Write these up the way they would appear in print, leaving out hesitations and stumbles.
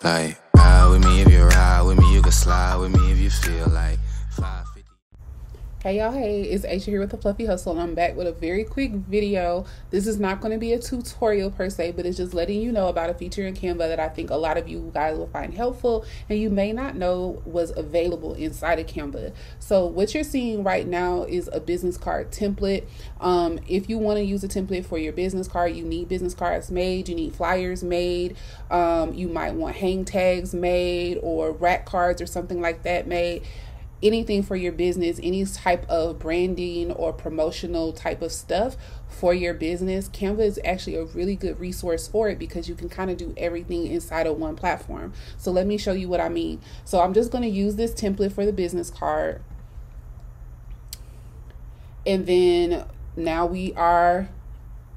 Like, ride with me if you ride with me, you can slide with me if you feel like 550. Hey y'all, hey, it's Aisha here with the Fluffy Hustle, and I'm back with a very quick video. This is not going to be a tutorial per se, but it's just letting you know about a feature in Canva that I think a lot of you guys will find helpful and you may not know was available inside of Canva. So what you're seeing right now is a business card template. If you want to use a template for your business card, you need business cards made, you need flyers made, you might want hang tags made or rack cards or something like that made. Anything for your business, any type of branding or promotional type of stuff for your business, Canva is actually a really good resource for it because you can kind of do everything inside of one platform. So let me show you what I mean. So I'm just going to use this template for the business card. And then now we are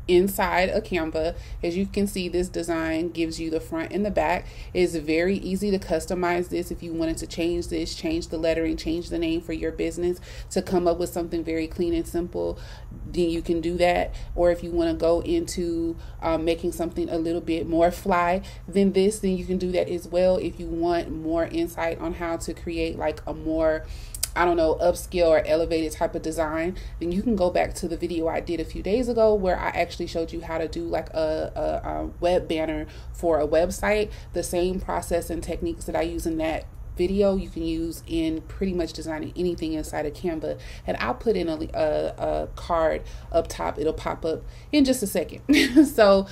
inside a Canva. As you can see, this design gives you the front and the back. It's very easy to customize this. If you wanted to change this, change the lettering, change the name for your business to come up with something very clean and simple, then you can do that. Or if you want to go into making something a little bit more fly than this, then you can do that as well. If you want more insight on how to create like a more, I don't know, upscale or elevated type of design, then you can go back to the video I did a few days ago where I actually showed you how to do like a web banner for a website. The same process and techniques that I use in that video you can use in pretty much designing anything inside of Canva. And I'll put in a card up top. It'll pop up in just a second. So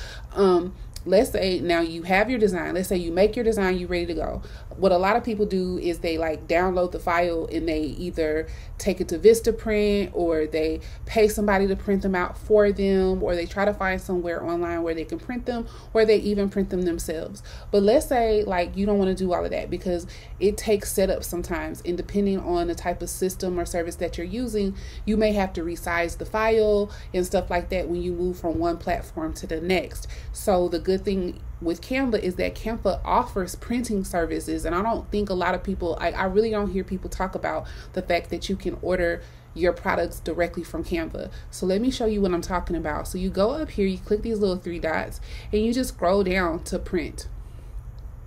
let's say now you have your design. Let's say you make your design, you're ready to go. What a lot of people do is they like download the file and they either take it to Vistaprint or they pay somebody to print them out for them, or they try to find somewhere online where they can print them, or they even print them themselves. But let's say like you don't want to do all of that because it takes setup sometimes, and depending on the type of system or service that you're using, you may have to resize the file and stuff like that when you move from one platform to the next. So the good thing with Canva is that Canva offers printing services, and I don't think a lot of people, I really don't hear people talk about the fact that you can order your products directly from Canva. So let me show you what I'm talking about. So you go up here, you click these little three dots, and you just scroll down to print.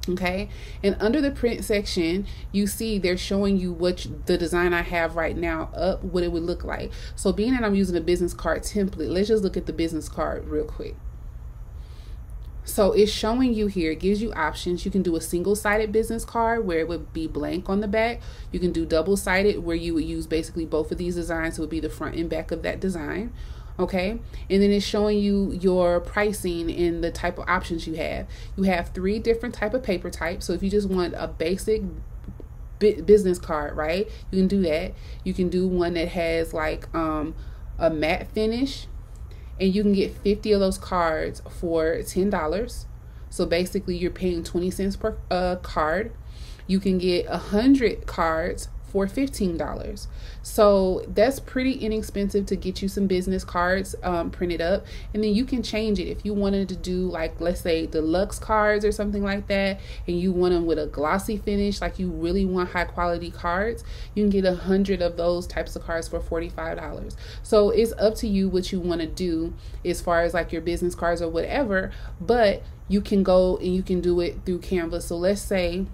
Okay, and under the print section, you see they're showing you what the design I have right now up, what it would look like. So being that I'm using a business card template, let's just look at the business card real quick. So it's showing you here, it gives you options. You can do a single-sided business card where it would be blank on the back. You can do double-sided where you would use basically both of these designs. So it would be the front and back of that design. Okay, and then it's showing you your pricing and the type of options you have. You have 3 different type of paper types. So if you just want a basic business card, right, you can do that. You can do one that has like a matte finish, and you can get 50 of those cards for $10. So basically you're paying 20 cents per card. You can get 100 cards for $15. So that's pretty inexpensive to get you some business cards printed up. And then you can change it if you wanted to do like, let's say deluxe cards or something like that, and you want them with a glossy finish, like you really want high quality cards, you can get 100 of those types of cards for $45. So it's up to you what you want to do as far as like your business cards or whatever, but you can go and you can do it through Canva. So let's say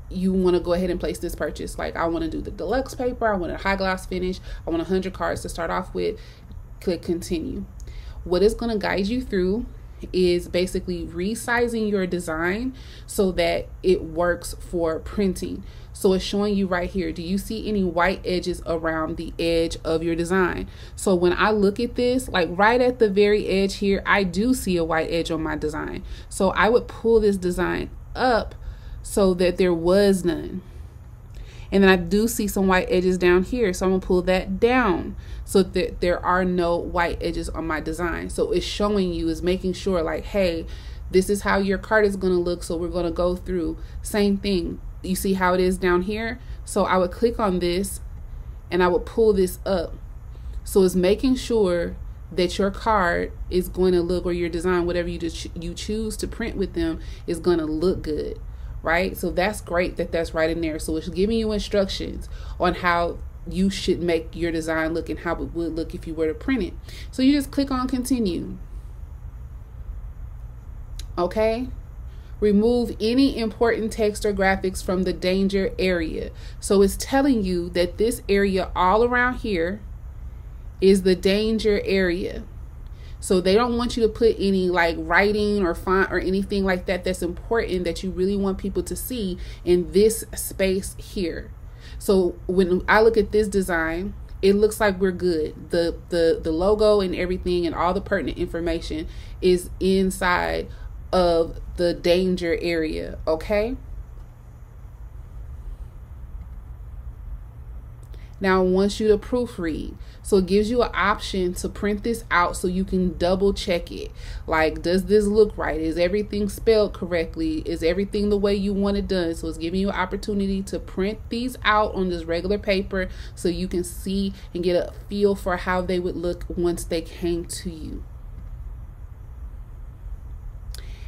you want to go ahead and place this purchase. Like I want to do the deluxe paper, I want a high gloss finish, I want 100 cards to start off with. Click continue. What it's going to guide you through is basically resizing your design so that it works for printing. So it's showing you right here, do you see any white edges around the edge of your design? So when I look at this, like right at the very edge here, I do see a white edge on my design. So I would pull this design up so that there was none. And then I do see some white edges down here, so I'm gonna pull that down so that there are no white edges on my design. So it's showing you, is making sure like, hey, this is how your card is gonna look, so we're gonna go through. Same thing, you see how it is down here? So I would click on this and I would pull this up. So it's making sure that your card is going to look, or your design, whatever you choose to print with them, is gonna look good. Right? So that's great that that's right in there. So it's giving you instructions on how you should make your design look and how it would look if you were to print it. So you just click on continue. Okay. Remove any important text or graphics from the danger area. So it's telling you that this area all around here is the danger area. So they don't want you to put any like writing or font or anything like that that's important that you really want people to see in this space here. So when I look at this design, it looks like we're good. The logo and everything and all the pertinent information is inside of the danger area, okay? Now I want you to proofread. So it gives you an option to print this out so you can double check it. Like, does this look right? Is everything spelled correctly? Is everything the way you want it done? So it's giving you an opportunity to print these out on this regular paper so you can see and get a feel for how they would look once they came to you.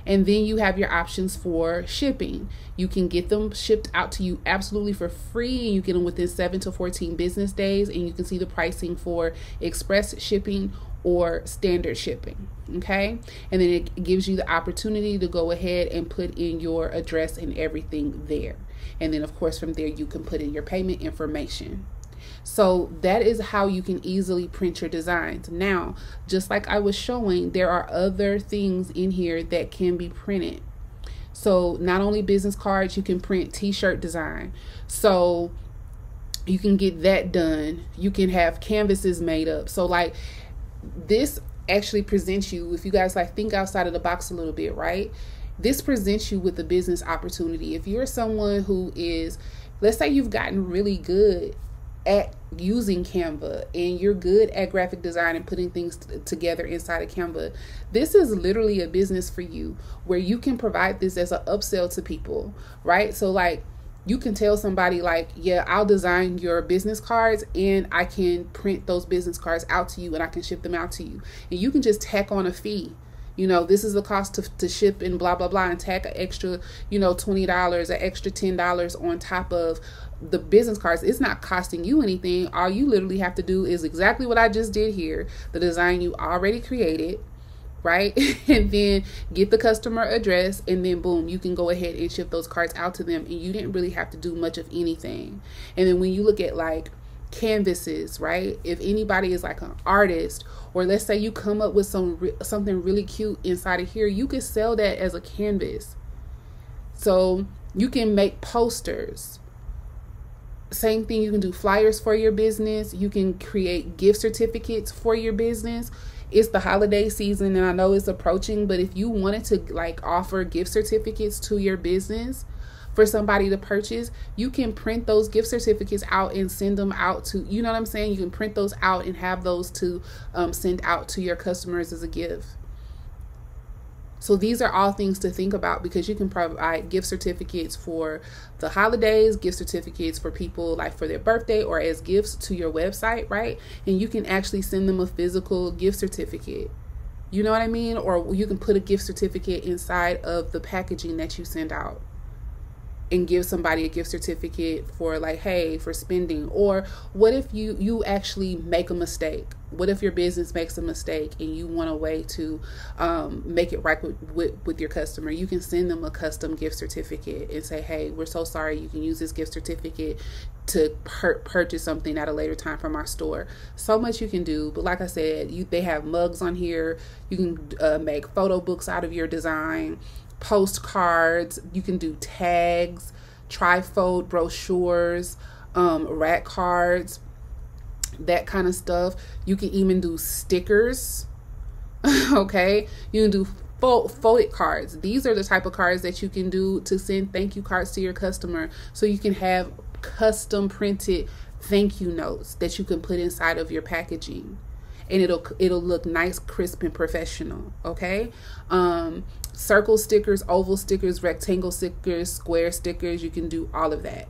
And then you have your options for shipping. You can get them shipped out to you absolutely for free. You get them within 7 to 14 business days. And you can see the pricing for express shipping or standard shipping. Okay. And then it gives you the opportunity to go ahead and put in your address and everything there. And then, of course, from there, you can put in your payment information. So that is how you can easily print your designs. Now, just like I was showing, there are other things in here that can be printed. So not only business cards, you can print t-shirt design. So you can get that done. You can have canvases made up. So like this actually presents you, if you guys like think outside of the box a little bit, right? This presents you with a business opportunity. If you're someone who is, let's say you've gotten really good at using Canva and you're good at graphic design and putting things together inside of Canva, this is literally a business for you where you can provide this as an upsell to people, right? So like you can tell somebody like, yeah, I'll design your business cards and I can print those business cards out to you and I can ship them out to you. And you can just tack on a fee. You know, this is the cost to ship and blah, blah, blah, and tack an extra, you know, $20, an extra $10 on top of the business cards. It's not costing you anything. All you literally have to do is exactly what I just did here, the design you already created, right? And then get the customer address and then boom, you can go ahead and ship those cards out to them. And you didn't really have to do much of anything. And then when you look at like canvases, right? If anybody is like an artist, or let's say you come up with something really cute inside of here, you could sell that as a canvas. So you can make posters. Same thing, you can do flyers for your business. You can create gift certificates for your business. It's the holiday season and I know it's approaching, but if you wanted to like offer gift certificates to your business for somebody to purchase, you can print those gift certificates out and send them out to, you know what I'm saying? You can print those out and have those to send out to your customers as a gift. So these are all things to think about because you can provide gift certificates for the holidays, gift certificates for people like for their birthday or as gifts to your website, right? And you can actually send them a physical gift certificate. You know what I mean? Or you can put a gift certificate inside of the packaging that you send out and give somebody a gift certificate for like, hey, for spending. Or what if you actually make a mistake? What if your business makes a mistake and you want a way to make it right with your customer? You can send them a custom gift certificate and say, hey, we're so sorry. You can use this gift certificate to purchase something at a later time from our store. So much you can do. But like I said, they have mugs on here. You can make photo books out of your design, postcards. You can do tags, trifold brochures, rack cards, that kind of stuff. You can even do stickers. Okay, you can do folded cards. These are the type of cards that you can do to send thank you cards to your customer, so you can have custom printed thank you notes that you can put inside of your packaging, and it'll look nice, crisp, and professional. Okay, circle stickers, oval stickers, rectangle stickers, square stickers. You can do all of that.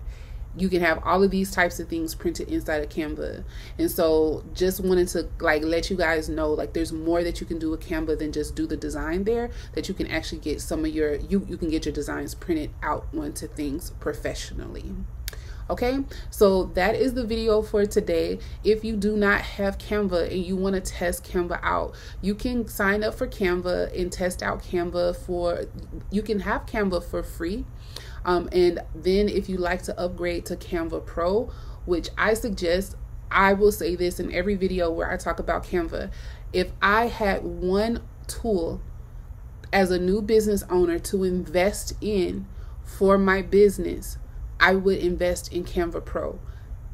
You can have all of these types of things printed inside of Canva. And so just wanted to like let you guys know, like there's more that you can do with Canva than just do the design there, that you can actually get some of your, you can get your designs printed out onto things professionally. Okay, so that is the video for today. If you do not have Canva and you want to test Canva out, you can sign up for Canva and test out Canva you can have Canva for free. And then if you like to upgrade to Canva Pro, which I suggest, I will say this in every video where I talk about Canva. If I had one tool as a new business owner to invest in for my business, I would invest in Canva Pro.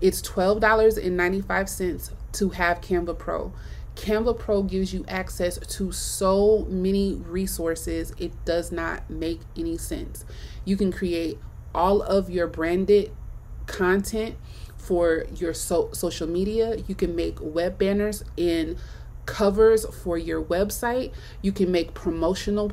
It's $12.95 to have Canva Pro. Canva Pro gives you access to so many resources, it does not make any sense. You can create all of your branded content for your social media. You can make web banners and covers for your website. You can make promotional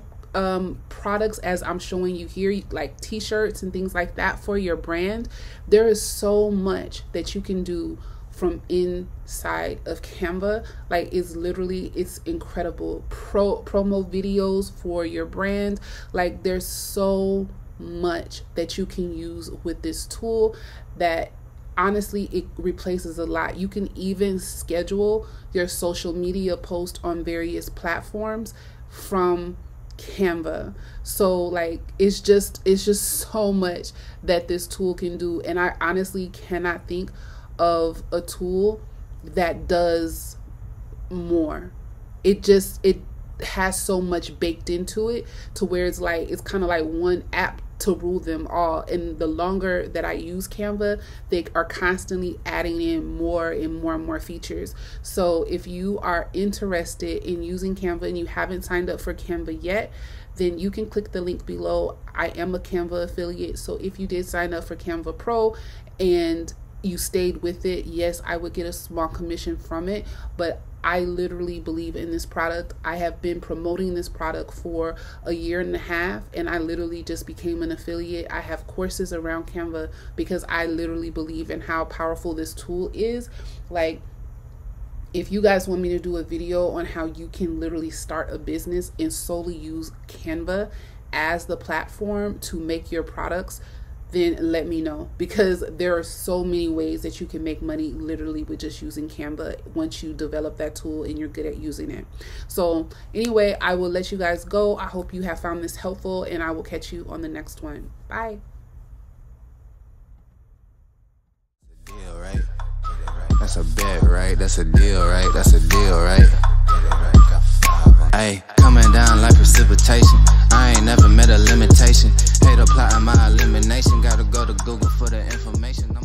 products, as I'm showing you here, like t-shirts and things like that for your brand. There is so much that you can do from inside of Canva. Like, it's incredible. Promo videos for your brand. Like, there's so much that you can use with this tool that honestly, it replaces a lot. You can even schedule your social media post on various platforms from Canva. So like, it's just so much that this tool can do, and I honestly cannot think of a tool that does more. It has so much baked into it to where it's kind of like one app to rule them all. And the longer that I use Canva, they are constantly adding in more and more and more features. So if you are interested in using Canva and you haven't signed up for Canva yet, then you can click the link below. I am a Canva affiliate, so if you did sign up for Canva Pro and you stayed with it, yes, I would get a small commission from it, but I literally believe in this product. I have been promoting this product for a year and a half, and I literally just became an affiliate. I have courses around Canva because I literally believe in how powerful this tool is. Like, if you guys want me to do a video on how you can literally start a business and solely use Canva as the platform to make your products, then let me know, because there are so many ways that you can make money literally with just using Canva once you develop that tool and you're good at using it. So anyway, I will let you guys go. I hope you have found this helpful, and I will catch you on the next one. Bye. That's a bet, right? That's a deal, right? That's a deal, right? Hey, coming down like precipitation. I ain't never met a limitation. Hate applying my elimination. Gotta go to Google for the information.